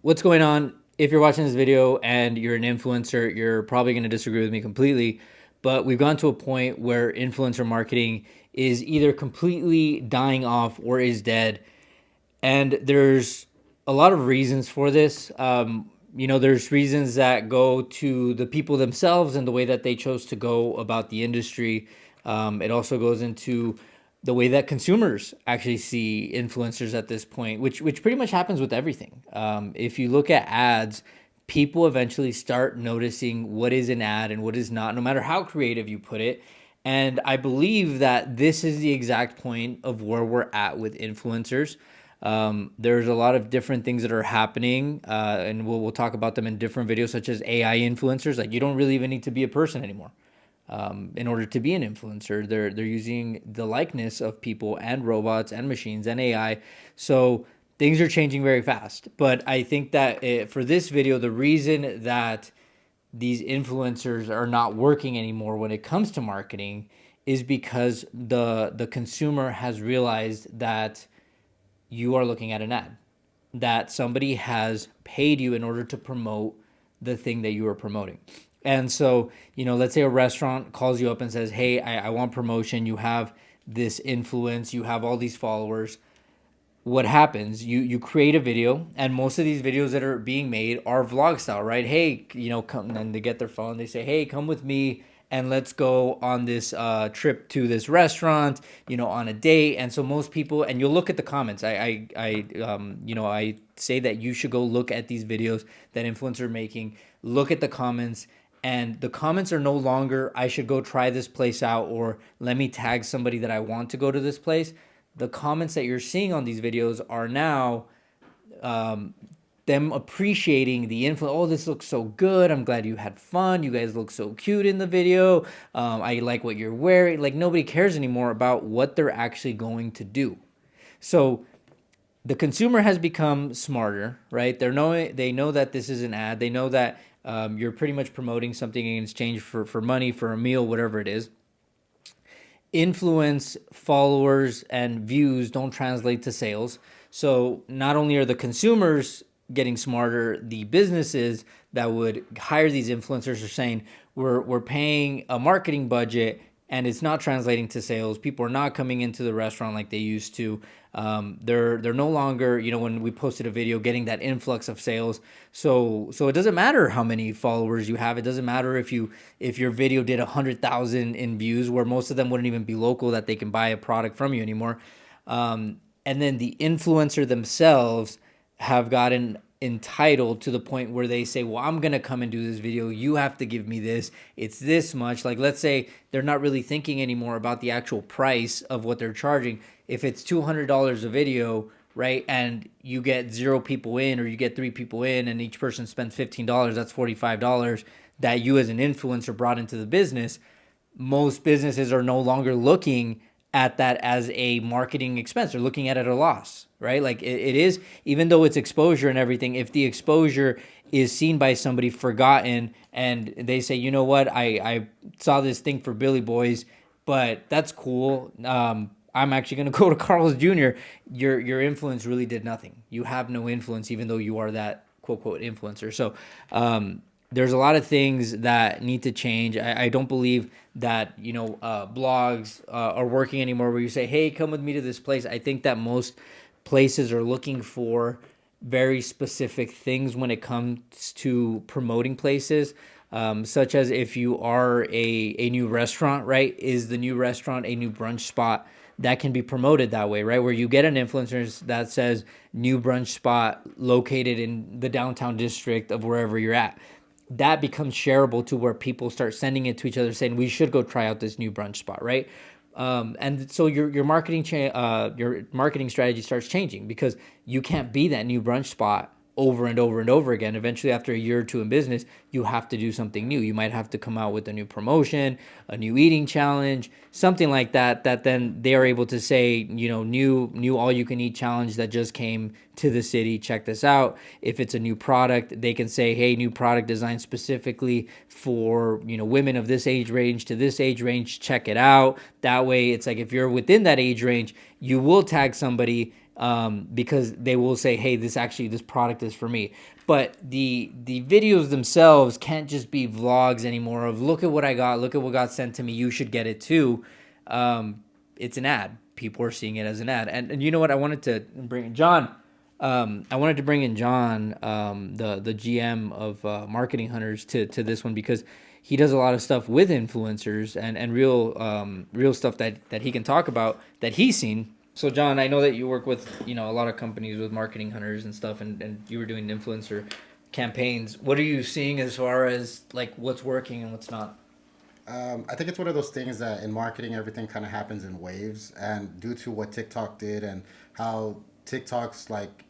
What's going on? If you're watching this video and you're an influencer, you're probably going to disagree with me completely. But we've gone to a point where influencer marketing is either completely dying off or is dead. And there's a lot of reasons for this. There's reasons that go to the people themselves and the way that they chose to go about the industry. It also goes into the way that consumers actually see influencers at this point, which pretty much happens with everything. If you look at ads, people eventually start noticing what is an ad and what is not, no matter how creative you put it. And I believe that this is the exact point of where we're at with influencers. There's a lot of different things that are happening, and we'll talk about them in different videos, such as AI influencers. Like, you don't really even need to be a person anymore in order to be an influencer. They're using the likeness of people and robots and machines and AI. So things are changing very fast. But I think that for this video, the reason that these influencers are not working anymore when it comes to marketing is because the consumer has realized that you are looking at an ad, that somebody has paid you in order to promote the thing that you are promoting. And so, let's say a restaurant calls you up and says, hey, I want promotion. You have this influence, you have all these followers. What happens? You create a video, and most of these videos that are being made are vlog style, right? Hey, come, and they get their phone, they say, hey, come with me and let's go on this trip to this restaurant, on a date. And so most people, and you'll look at the comments. I say that you should go look at these videos that influencers are making. Look at the comments, and the comments are no longer, I should go try this place out, or let me tag somebody that I want to go to this place. The comments that you're seeing on these videos are now them appreciating the influence. Oh, this looks so good. I'm glad you had fun. You guys look so cute in the video. I like what you're wearing. Like, nobody cares anymore about what they're actually going to do. So the consumer has become smarter, right? They know that this is an ad. They know that you're pretty much promoting something in exchange for money, for a meal, whatever it is. Influence, followers, and views don't translate to sales. So not only are the consumers getting smarter, the businesses that would hire these influencers are saying, we're paying a marketing budget and it's not translating to sales. People are not coming into the restaurant like they used to. They're no longer, when we posted a video, getting that influx of sales. So it doesn't matter how many followers you have. It doesn't matter if your video did 100,000 in views, where most of them wouldn't even be local, that they can buy a product from you anymore. And then the influencer themselves have gotten entitled to the point where they say, well, I'm going to come and do this video. You have to give me this. It's this much. Like, let's say they're not really thinking anymore about the actual price of what they're charging. If it's $200 a video, right, and you get 0 people in, or you get 3 people in, and each person spends $15, that's $45 that you as an influencer brought into the business. Most businesses are no longer looking at that as a marketing expense. They're looking at it at a loss, right? Like, it is, even though it's exposure and everything, if the exposure is seen by somebody, forgotten, and they say, you know what, I saw this thing for Billy Boys, but that's cool. I'm actually going to go to Carl's Jr. Your influence really did nothing. You have no influence, even though you are that quote unquote influencer. So there's a lot of things that need to change. I don't believe that blogs are working anymore, where you say, hey, come with me to this place. I think that most places are looking for very specific things when it comes to promoting places, such as if you are a new restaurant, right? Is the new restaurant a new brunch spot? That can be promoted that way, right? Where you get an influencer that says new brunch spot located in the downtown district of wherever you're at. That becomes shareable to where people start sending it to each other saying, we should go try out this new brunch spot, right? And so your marketing strategy starts changing, because you can't be that new brunch spot over and over and over again. Eventually, after a year or two in business, you have to do something new. You might have to come out with a new promotion, a new eating challenge, something like that, that then they are able to say, new all you can eat challenge that just came to the city. Check this out. If it's a new product, they can say, hey, new product designed specifically for, women of this age range to this age range. Check it out. That way, it's like, if you're within that age range, you will tag somebody because they will say, hey, this product is for me. But the videos themselves can't just be vlogs anymore of look at what I got, look at what got sent to me, you should get it too. It's an ad. People are seeing it as an ad. And you know what? I wanted to bring in John. I wanted to bring in John, the GM of Marketing Hunters, to this one because he does a lot of stuff with influencers and real stuff that he can talk about that he's seen. So John, I know that you work with a lot of companies with Marketing Hunters and stuff, and you were doing influencer campaigns. What are you seeing as far as like what's working and what's not? I think it's one of those things that in marketing, everything kind of happens in waves. And due to what TikTok did and how TikTok's like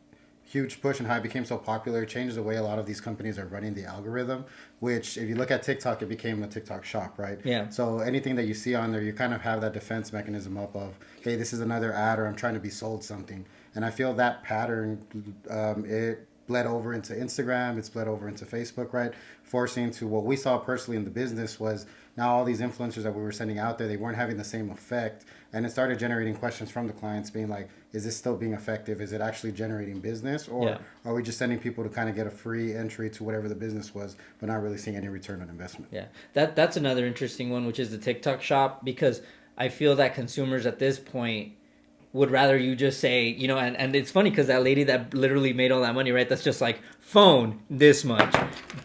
huge push and how it became so popular, it changed the way a lot of these companies are running the algorithm. Which, if you look at TikTok, it became a TikTok shop, right? Yeah. So anything that you see on there, you kind of have that defense mechanism up of, hey, this is another ad, or I'm trying to be sold something. And I feel that pattern, it bled over into Instagram, it's bled over into Facebook, right? Forcing to what we saw personally in the business was now all these influencers that we were sending out there, they weren't having the same effect. And it started generating questions from the clients being like, is this still being effective? Is it actually generating business? Or Yeah. are we just sending people to kind of get a free entry to whatever the business was, but not really seeing any return on investment? Yeah, that's another interesting one, which is the TikTok shop, because I feel that consumers at this point would rather you just say, and it's funny because that lady that literally made all that money, right? That's just like phone this much,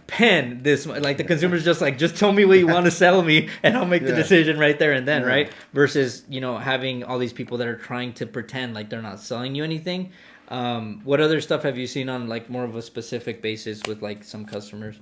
pen this much. Like the consumer's just like, just tell me what you want to sell me, and I'll make the Yeah. decision right there and then, Yeah. right? Versus having all these people that are trying to pretend like they're not selling you anything. What other stuff have you seen on like more of a specific basis with like some customers?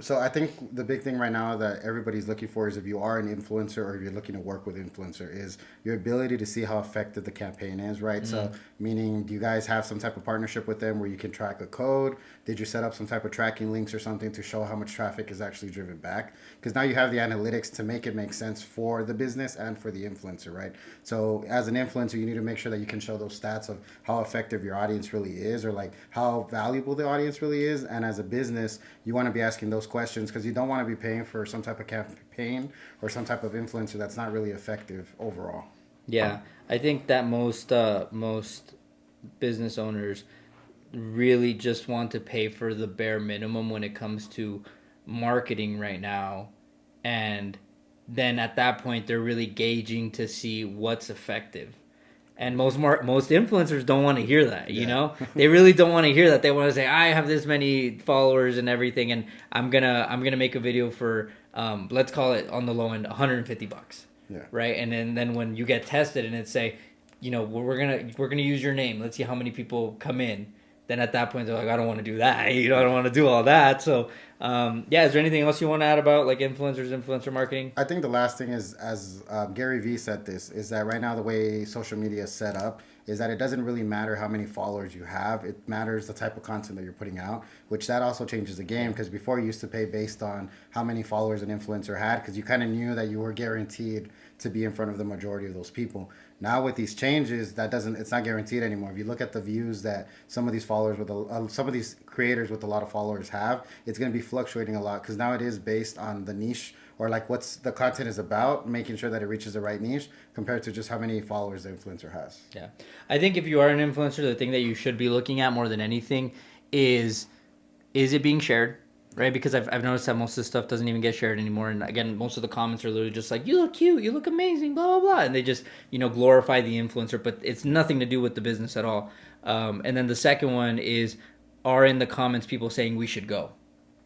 So I think the big thing right now that everybody's looking for is if you are an influencer or if you're looking to work with influencer is your ability to see how effective the campaign is, right? So meaning, do you guys have some type of partnership with them where you can track a code? Did you set up some type of tracking links or something to show how much traffic is actually driven back? Because now you have the analytics to make it make sense for the business and for the influencer, right? So as an influencer, you need to make sure that you can show those stats of how effective your audience really is, or like how valuable the audience really is. And as a business, you want to be asking those questions because you don't want to be paying for some type of campaign or some type of influencer that's not really effective overall. Yeah, I think that most business owners really just want to pay for the bare minimum when it comes to marketing right now, and then at that point they're really gauging to see what's effective. And most influencers don't want to hear that, Yeah. They really don't want to hear that. They want to say, I have this many followers and everything, and I'm gonna make a video for let's call it on the low end $150, Yeah. right? And then when you get tested and it say, we're gonna use your name. Let's see how many people come in. Then at that point they're like, I don't want to do that. I don't want to do all that. So yeah, is there anything else you want to add about like influencer marketing? I think the last thing is, as Gary Vee said this, is that right now the way social media is set up is that it doesn't really matter how many followers you have. It matters the type of content that you're putting out, which that also changes the game because before you used to pay based on how many followers an influencer had because you kind of knew that you were guaranteed to be in front of the majority of those people. Now with these changes, it's not guaranteed anymore. If you look at the views that some of these some of these creators with a lot of followers have, it's going to be fluctuating a lot because now it is based on the niche or like what's the content is about, making sure that it reaches the right niche compared to just how many followers the influencer has. Yeah. I think if you are an influencer, the thing that you should be looking at more than anything is it being shared? Right, because I've noticed that most of this stuff doesn't even get shared anymore, and again, most of the comments are literally just like, "You look cute, you look amazing," blah blah blah, and they just glorify the influencer, but it's nothing to do with the business at all. And then the second one is, are in the comments people saying we should go,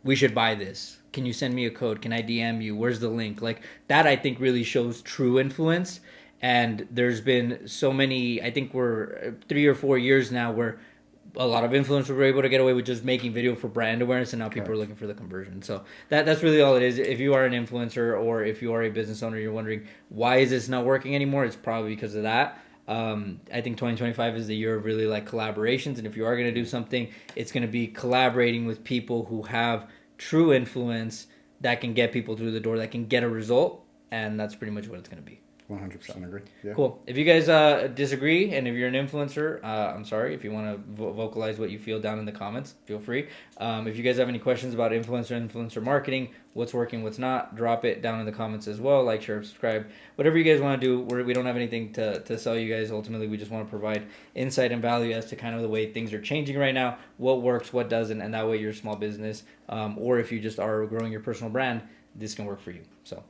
we should buy this? Can you send me a code? Can I DM you? Where's the link? Like that, I think really shows true influence. And there's been so many. I think we're 3 or 4 years now where a lot of influencers were able to get away with just making video for brand awareness, and now people are looking for the conversion. So that's really all it is. If you are an influencer or if you are a business owner, you're wondering why is this not working anymore, it's probably because of that. I think 2025 is the year of really like collaborations, and if you are going to do something, it's going to be collaborating with people who have true influence that can get people through the door, that can get a result, and that's pretty much what it's going to be. 100% agree. Yeah. Cool. If you guys disagree, and if you're an influencer, I'm sorry. If you want to vocalize what you feel down in the comments, feel free. If you guys have any questions about influencer marketing, what's working, what's not, drop it down in the comments as well. Like, share, subscribe, whatever you guys want to do. We don't have anything to sell you guys. Ultimately, we just want to provide insight and value as to kind of the way things are changing right now, what works, what doesn't, and that way your small business, or if you just are growing your personal brand, this can work for you. So.